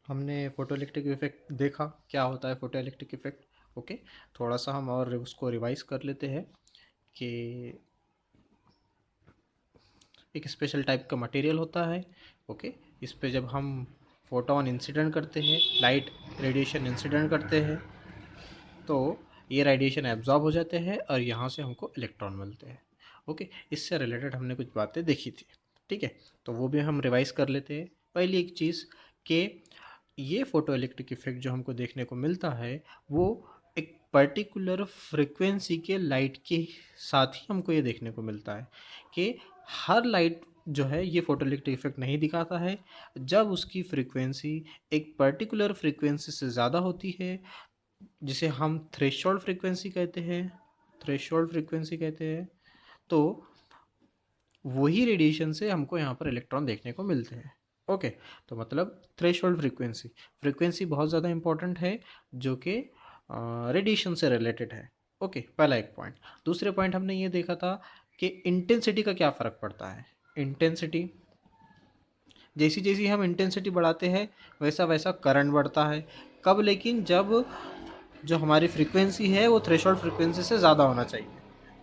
हमने photo electric effect देखा, क्या होता है फोटो इलेक्ट्रिक इफेक्ट। ओके, थोड़ा सा हम और उसको रिवाइज कर लेते हैं कि एक स्पेशल टाइप का मटेरियल होता है। ओके, इस पे जब हम फोटोन इंसिडेंट करते हैं, लाइट रेडिएशन इंसिडेंट करते हैं, तो ये रेडिएशन एब्जॉर्ब हो जाते हैं और यहाँ से हमको इलेक्ट्रॉन मिलते हैं। ओके, इससे रिलेटेड हमने कुछ बातें देखी थी। ठीक है, तो वो भी हम रिवाइज कर लेते हैं। पहली एक चीज़ कि ये फोटो इलेक्ट्रिक इफेक्ट जो हमको देखने को मिलता है वो एक पर्टिकुलर फ्रिक्वेंसी के लाइट के साथ ही हमको ये देखने को मिलता है कि हर लाइट जो है ये फोटो इलेक्ट्रिक इफेक्ट नहीं दिखाता है। जब उसकी फ्रिक्वेंसी एक पर्टिकुलर फ्रिक्वेंसी से ज़्यादा होती है, जिसे हम थ्रेशोल्ड फ्रिक्वेंसी कहते हैं, थ्रेशोल्ड फ्रिक्वेंसी कहते हैं, तो वही रेडिएशन से हमको यहाँ पर इलेक्ट्रॉन देखने को मिलते हैं। ओके, तो मतलब थ्रेशोल्ड फ्रीक्वेंसी, फ्रीक्वेंसी बहुत ज़्यादा इंपॉर्टेंट है जो कि रेडिएशन से रिलेटेड है। ओके, पहला एक पॉइंट। दूसरे पॉइंट हमने ये देखा था कि इंटेंसिटी का क्या फ़र्क पड़ता है। इंटेंसिटी, जैसी जैसी हम इंटेंसिटी बढ़ाते हैं वैसा वैसा करंट बढ़ता है। कब? लेकिन जब जो हमारी फ्रीक्वेंसी है वो थ्रेशोल्ड फ्रीक्वेंसी से ज़्यादा होना चाहिए।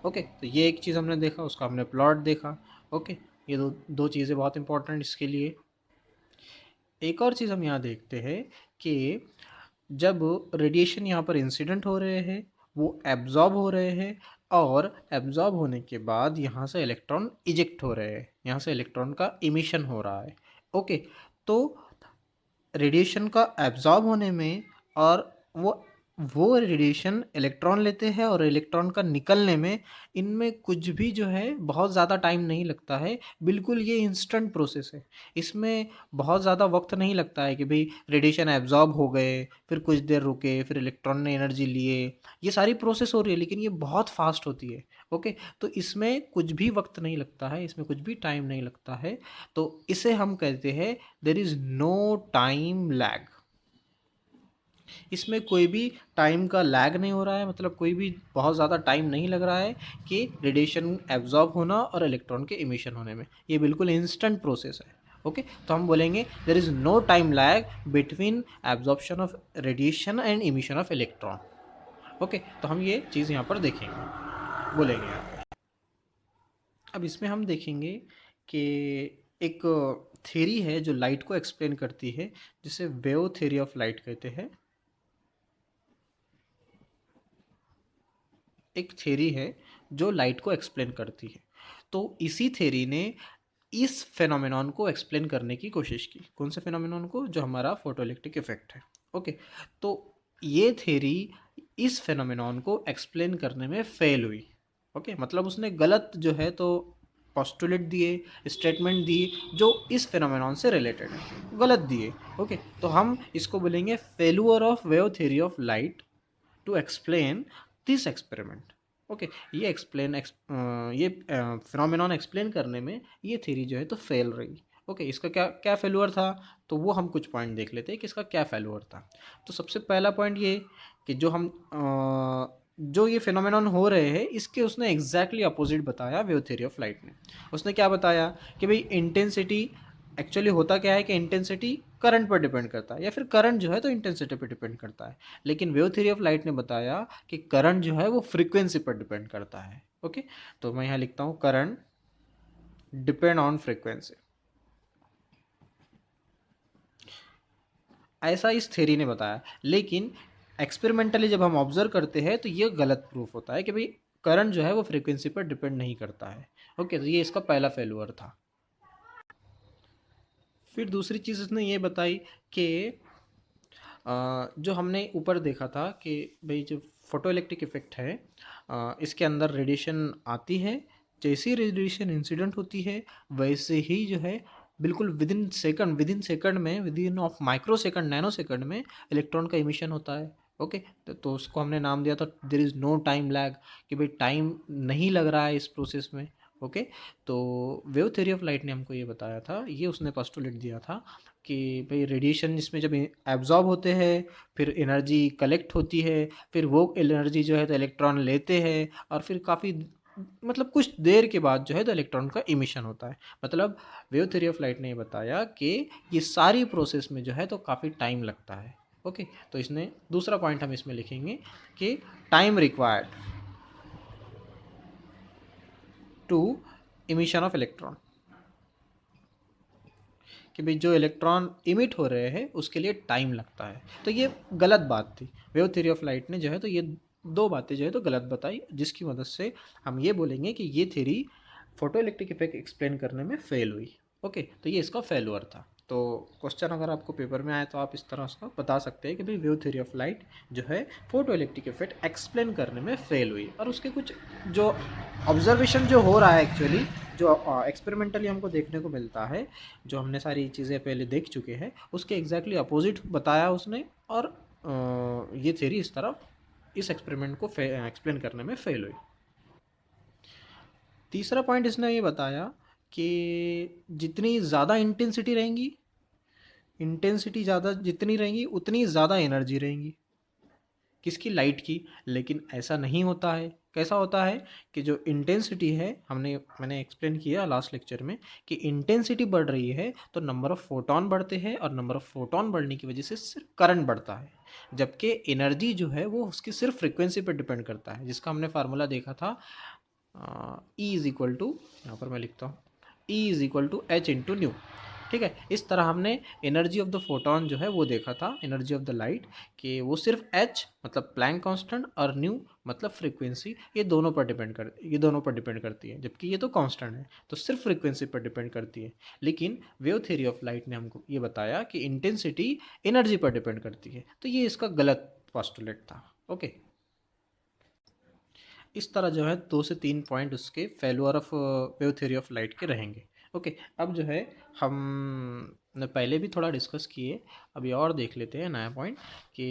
ओके, तो ये एक चीज़ हमने देखा, उसका हमने प्लॉट देखा। ओके, ये दो दो चीज़ें बहुत इंपॉर्टेंट इसके लिए। एक और चीज़ हम यहाँ देखते हैं कि जब रेडिएशन यहाँ पर इंसिडेंट हो रहे हैं, वो एब्जॉर्ब हो रहे हैं, और एब्जॉर्ब होने के बाद यहाँ से इलेक्ट्रॉन इजेक्ट हो रहे हैं, यहाँ से इलेक्ट्रॉन का इमिशन हो रहा है। ओके, तो रेडिएशन का एब्जॉर्ब होने में और वो रेडिएशन इलेक्ट्रॉन लेते हैं और इलेक्ट्रॉन का निकलने में, इनमें कुछ भी जो है बहुत ज़्यादा टाइम नहीं लगता है। बिल्कुल ये इंस्टेंट प्रोसेस है। इसमें बहुत ज़्यादा वक्त नहीं लगता है कि भाई रेडिएशन एब्जॉर्ब हो गए, फिर कुछ देर रुके, फिर इलेक्ट्रॉन ने एनर्जी लिए। ये सारी प्रोसेस हो रही है लेकिन ये बहुत फास्ट होती है। ओके, तो इसमें कुछ भी वक्त नहीं लगता है, इसमें कुछ भी टाइम नहीं लगता है। तो इसे हम कहते हैं there is no time lag. इसमें कोई भी टाइम का लैग नहीं हो रहा है, मतलब कोई भी बहुत ज़्यादा टाइम नहीं लग रहा है कि रेडिएशन एब्जॉर्ब होना और इलेक्ट्रॉन के इमिशन होने में। ये बिल्कुल इंस्टेंट प्रोसेस है। ओके, तो हम बोलेंगे there is no time lag between absorption of radiation and emission of electron. Okay, तो हम ये चीज़ यहाँ पर देखेंगे, बोलेंगे यहाँ पर। अब इसमें हम देखेंगे कि एक थ्योरी है जो लाइट को एक्सप्लेन करती है, जिसे वेव थ्योरी ऑफ लाइट कहते हैं। एक थ्योरी है जो लाइट को एक्सप्लेन करती है। तो इसी थ्योरी ने इस फेनोमेनॉन को एक्सप्लेन करने की कोशिश की। कौन से फेनोमेनॉन को? जो हमारा फोटो इलेक्ट्रिक इफेक्ट है। ओके, तो ये थ्योरी इस फेनोमेनॉन को एक्सप्लेन करने में फेल हुई। ओके, मतलब उसने गलत जो है तो पोस्टुलेट दिए, स्टेटमेंट दिए जो इस फेनोमेनॉन से रिलेटेड है, गलत दिए। ओके, तो हम इसको बोलेंगे failure of wave theory of light to explain this experiment. Okay, ये फिनोमेनॉन एक्सप्लेन करने में ये थ्योरी जो है तो फेल रही। ओके, इसका क्या क्या फेल्यूर था, तो वो हम कुछ पॉइंट देख लेते हैं कि इसका क्या फेल्यूर था। तो सबसे पहला पॉइंट ये कि जो ये फिनोमेनॉन हो रहे हैं इसके उसने एग्जैक्टली अपोजिट बताया वेव थ्योरी ऑफ लाइट ने। उसने क्या बताया कि भाई इंटेंसिटी, एक्चुअली होता क्या है कि इंटेंसिटी करंट पर डिपेंड करता है, या फिर करंट जो है तो इंटेंसिटी पर डिपेंड करता है। लेकिन वेव थ्योरी ऑफ लाइट ने बताया कि करंट जो है वो फ्रीक्वेंसी पर डिपेंड करता है। ओके, तो मैं यहाँ लिखता हूँ करंट डिपेंड ऑन फ्रीक्वेंसी। ऐसा इस थ्योरी ने बताया, लेकिन एक्सपेरिमेंटली जब हम ऑब्जर्व करते हैं तो ये गलत प्रूफ होता है कि भाई करंट जो है वो फ्रीक्वेंसी पर डिपेंड नहीं करता है। ओके, तो ये इसका पहला फेल्यूर था। फिर दूसरी चीज़ उसने ये बताई कि जो हमने ऊपर देखा था कि भाई जो फोटो इलेक्ट्रिक इफेक्ट है, इसके अंदर रेडिएशन आती है, जैसे ही रेडिएशन इंसिडेंट होती है वैसे ही जो है बिल्कुल विद इन सेकंड में, within of micro second, nano second में इलेक्ट्रॉन का इमिशन होता है। ओके, तो उसको हमने नाम दिया था there is no time lag, कि भाई टाइम नहीं लग रहा है इस प्रोसेस में। ओके, तो वेव थ्योरी ऑफ लाइट ने हमको ये बताया था, ये उसने पोस्टुलेट दिया था कि भाई रेडिएशन इसमें जब एब्जॉर्ब होते हैं, फिर एनर्जी कलेक्ट होती है, फिर वो एनर्जी जो है तो इलेक्ट्रॉन लेते हैं, और फिर काफ़ी मतलब कुछ देर के बाद जो है तो इलेक्ट्रॉन का इमिशन होता है। मतलब वेव थ्योरी ऑफ लाइट ने ये बताया कि ये सारी प्रोसेस में जो है तो काफ़ी टाइम लगता है। ओके, तो इसने दूसरा पॉइंट हम इसमें लिखेंगे कि time required to emission of electron, कि भाई जो इलेक्ट्रॉन इमिट हो रहे हैं उसके लिए टाइम लगता है। तो ये गलत बात थी। वेव थ्योरी ऑफ लाइट ने जो है तो ये दो बातें जो है तो गलत बताई, जिसकी मदद से हम ये बोलेंगे कि ये theory photo electric effect explain करने में फेल हुई। ओके, तो ये इसका फेलुअर था। तो क्वेश्चन अगर आपको पेपर में आए तो आप इस तरह उसका बता सकते हैं कि भाई वेव थ्योरी ऑफ लाइट जो है फोटो इलेक्ट्रिक इफेक्ट एक्सप्लेन करने में फेल हुई, और उसके कुछ जो ऑब्जर्वेशन जो हो रहा है एक्चुअली, जो एक्सपेरिमेंटली हमको देखने को मिलता है, जो हमने सारी चीज़ें पहले देख चुके हैं, उसके एग्जैक्टली अपोजिट बताया उसने। और ये थ्योरी इस तरह इस एक्सपेरिमेंट को एक्सप्लेन करने में फेल हुई। तीसरा पॉइंट इसने ये बताया कि जितनी ज़्यादा इंटेंसिटी ज़्यादा जितनी रहेंगी उतनी ज़्यादा एनर्जी रहेंगी, किसकी? लाइट की। लेकिन ऐसा नहीं होता है। कैसा होता है कि जो इंटेंसिटी है, मैंने एक्सप्लेन किया लास्ट लेक्चर में कि इंटेंसिटी बढ़ रही है तो नंबर ऑफ फोटॉन बढ़ते हैं, और नंबर ऑफ फोटॉन बढ़ने की वजह से सिर्फ करंट बढ़ता है, जबकि एनर्जी जो है वो उसकी सिर्फ फ्रिक्वेंसी पर डिपेंड करता है, जिसका हमने फार्मूला देखा था। ई इज इक्वल टू, यहाँ पर मैं लिखता हूँ, E is equal to h into nu. ठीक है, इस तरह हमने एनर्जी ऑफ द फोटोन जो है वो देखा था, एनर्जी ऑफ द लाइट, कि वो सिर्फ एच मतलब प्लैंक कांस्टेंट और न्यू मतलब फ्रीक्वेंसी, ये दोनों पर डिपेंड करती है, जबकि ये तो कांस्टेंट है तो सिर्फ फ्रीक्वेंसी पर डिपेंड करती है। लेकिन वेव थ्योरी ऑफ लाइट ने हमको ये बताया कि इंटेंसिटी एनर्जी पर डिपेंड करती है, तो ये इसका गलत पोस्टुलेट था। ओके, इस तरह जो है 2 से 3 पॉइंट उसके failure of wave theory of light के रहेंगे। ओके, अब जो है हम ने पहले भी थोड़ा डिस्कस किए, अभी और देख लेते हैं नया पॉइंट कि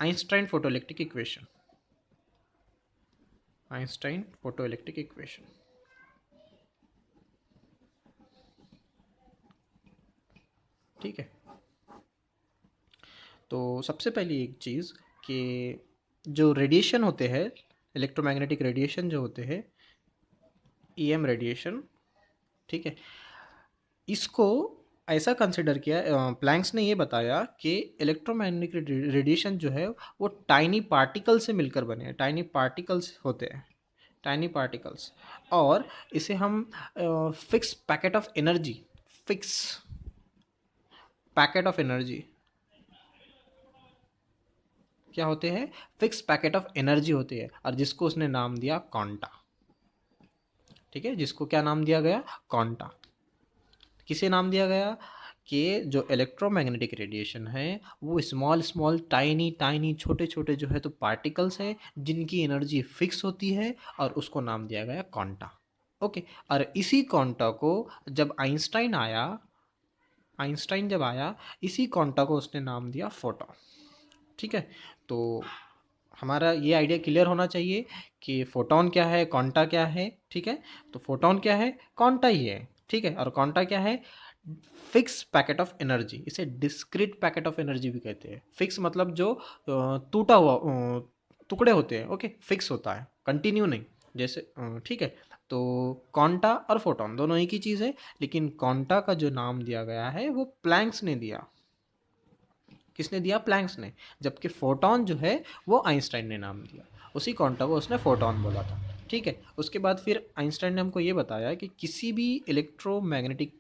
Einstein photoelectric equation. Einstein photoelectric equation, ठीक है। तो सबसे पहली एक चीज़ कि जो रेडिएशन होते हैं, इलेक्ट्रोमैग्नेटिक रेडिएशन जो होते हैं, ईएम रेडिएशन, ठीक है, इसको ऐसा कंसिडर किया, प्लैंक्स ने ये बताया कि इलेक्ट्रोमैग्नेटिक रेडिएशन जो है वो टाइनी पार्टिकल से मिलकर बने हैं, टाइनी पार्टिकल्स होते हैं, टाइनी पार्टिकल्स। और इसे हम fix packet of energy, fix packet of energy क्या होते हैं? फिक्स पैकेट ऑफ एनर्जी होती है, और जिसको उसने नाम दिया क्वांटा। ठीक है, जिसको क्या नाम दिया गया? क्वांटा। किसे नाम दिया गया? कि जो इलेक्ट्रोमैग्नेटिक रेडिएशन है वो स्मॉल स्मॉल टाइनी टाइनी छोटे छोटे जो है तो पार्टिकल्स है, जिनकी एनर्जी फिक्स होती है, और उसको नाम दिया गया क्वांटा। ओके, और इसी क्वांटा को जब आइंस्टाइन जब आया, इसी क्वांटा को उसने नाम दिया फोटॉन। ठीक है, तो हमारा ये आइडिया क्लियर होना चाहिए कि फोटॉन क्या है, क्वांटा क्या है। ठीक है, तो फोटॉन क्या है? क्वांटा ही है। ठीक है, और क्वांटा क्या है? Fix packet of energy. इसे डिस्क्रीट पैकेट ऑफ एनर्जी भी कहते हैं। फिक्स मतलब जो टूटा हुआ टुकड़े होते हैं। ओके, फिक्स होता है, कंटिन्यू नहीं, जैसे ठीक है। तो क्वांटा और फोटॉन दोनों एक ही चीज़ है, लेकिन क्वांटा का जो नाम दिया गया है वो प्लैंक्स ने दिया। किसने दिया? प्लैंक्स ने। जबकि फोटॉन जो है वो आइंस्टाइन ने नाम दिया, उसी क्वांटा को उसने फोटॉन बोला था। ठीक है, उसके बाद फिर आइंस्टाइन ने हमको ये बताया कि किसी भी इलेक्ट्रोमैग्नेटिक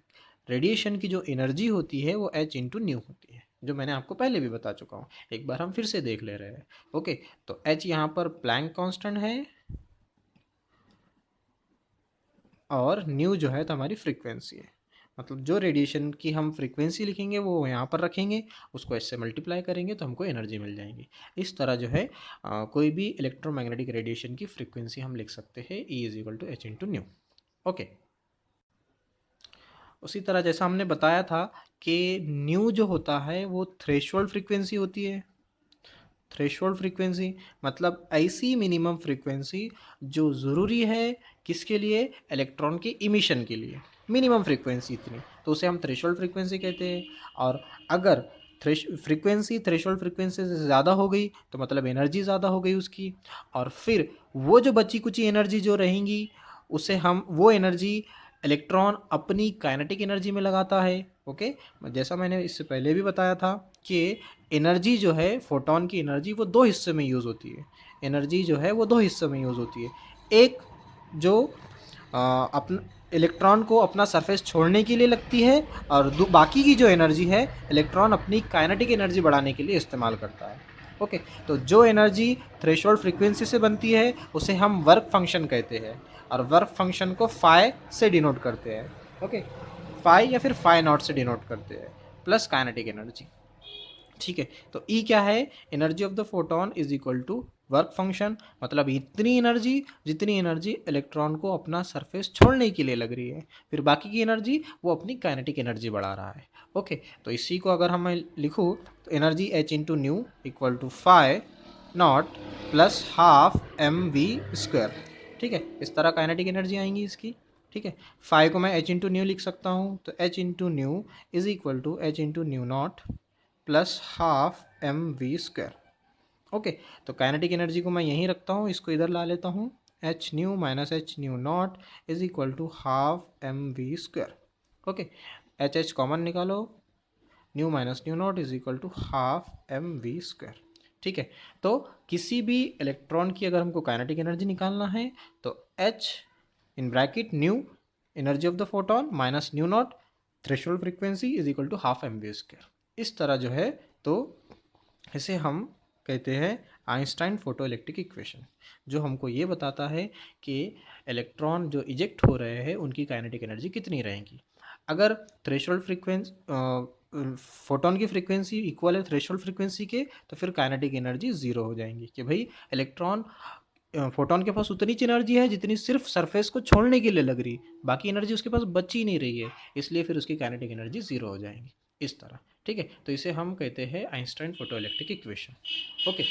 रेडिएशन की जो एनर्जी होती है वो एच इंटू न्यू होती है, जो मैंने आपको पहले भी बता चुका हूँ, एक बार हम फिर से देख ले रहे हैं। ओके, तो एच यहाँ पर प्लैंक कांस्टेंट है, और न्यू जो है तो हमारी फ्रीक्वेंसी है। मतलब जो रेडिएशन की हम फ्रीक्वेंसी लिखेंगे वो यहाँ पर रखेंगे, उसको इससे मल्टीप्लाई करेंगे तो हमको एनर्जी मिल जाएगी। इस तरह जो है कोई भी इलेक्ट्रोमैग्नेटिक रेडिएशन की फ्रीक्वेंसी हम लिख सकते हैं, E is equal to h into nu. Okay, उसी तरह जैसा हमने बताया था कि न्यू जो होता है वो थ्रेशोल्ड फ्रीक्वेंसी होती है। थ्रेशोल्ड फ्रीक्वेंसी मतलब ऐसी मिनिमम फ्रीक्वेंसी जो ज़रूरी है किसके लिए? इलेक्ट्रॉन के इमिशन के लिए। मिनिमम फ्रीक्वेंसी इतनी, तो उसे हम थ्रेशोल्ड फ्रीक्वेंसी कहते हैं। और अगर थ्रेशोल्ड फ्रीक्वेंसी से ज़्यादा हो गई तो मतलब एनर्जी ज़्यादा हो गई उसकी, और फिर वो जो बची कुची एनर्जी जो रहेंगी उसे हम वो एनर्जी इलेक्ट्रॉन अपनी काइनेटिक एनर्जी में लगाता है। ओके, जैसा मैंने इससे पहले भी बताया था कि एनर्जी जो है, फोटोन की एनर्जी, वो दो हिस्से में यूज़ होती है। एनर्जी जो है वो दो हिस्सों में यूज़ होती है। एक जो अपन इलेक्ट्रॉन को अपना सरफेस छोड़ने के लिए लगती है, और बाकी की जो एनर्जी है इलेक्ट्रॉन अपनी काइनेटिक एनर्जी बढ़ाने के लिए इस्तेमाल करता है। ओके, तो जो एनर्जी थ्रेशोल्ड फ्रीक्वेंसी से बनती है उसे हम वर्क फंक्शन कहते हैं, और वर्क फंक्शन को फाई से डिनोट करते हैं। ओके, फाई या फिर फाई नॉट से डिनोट करते हैं, प्लस काइनेटिक एनर्जी। ठीक है, तो ई क्या है, energy of the photon is equal to work function, मतलब इतनी एनर्जी जितनी एनर्जी इलेक्ट्रॉन को अपना सरफेस छोड़ने के लिए लग रही है, फिर बाकी की एनर्जी वो अपनी काइनेटिक एनर्जी बढ़ा रहा है। ओके, तो इसी को अगर हम लिखूँ तो energy h into nu equal to phi naught plus half m v square. ठीक है, इस तरह काइनेटिक एनर्जी आएंगी इसकी। ठीक है, फाई को मैं एच इंटू न्यू लिख सकता हूँ, तो h into nu is equal to h into nu naught plus half m v square. Okay, तो काइनेटिक एनर्जी को मैं यहीं रखता हूँ, इसको इधर ला लेता हूँ, h nu minus h nu naught is equal to half m v square. Okay, h h common निकालो, nu minus nu naught is equal to half m v square. ठीक है, तो किसी भी इलेक्ट्रॉन की अगर हमको काइनेटिक एनर्जी निकालना है तो h in bracket nu energy of the photon minus nu naught threshold frequency is equal to half m v square. इस तरह जो है, तो इसे हम कहते हैं आइंस्टाइन फोटो इलेक्ट्रिक इक्वेशन, जो हमको ये बताता है कि इलेक्ट्रॉन जो इजेक्ट हो रहे हैं उनकी काइनेटिक एनर्जी कितनी रहेगी। अगर थ्रेशोल्ड फ्रीक्वेंसी फोटोन की फ्रीक्वेंसी इक्वल है थ्रेशोल्ड फ्रीक्वेंसी के, तो फिर काइनेटिक एनर्जी ज़ीरो हो जाएंगी कि भाई इलेक्ट्रॉन फोटोन के पास उतनी एनर्जी है जितनी सिर्फ सरफेस को छोड़ने के लिए लग रही, बाकी एनर्जी उसके पास बच ही नहीं रही है, इसलिए फिर उसकी काइनेटिक एनर्जी ज़ीरो हो जाएंगी इस तरह। ठीक है, तो इसे हम कहते हैं Einstein photo electric equation. Okay,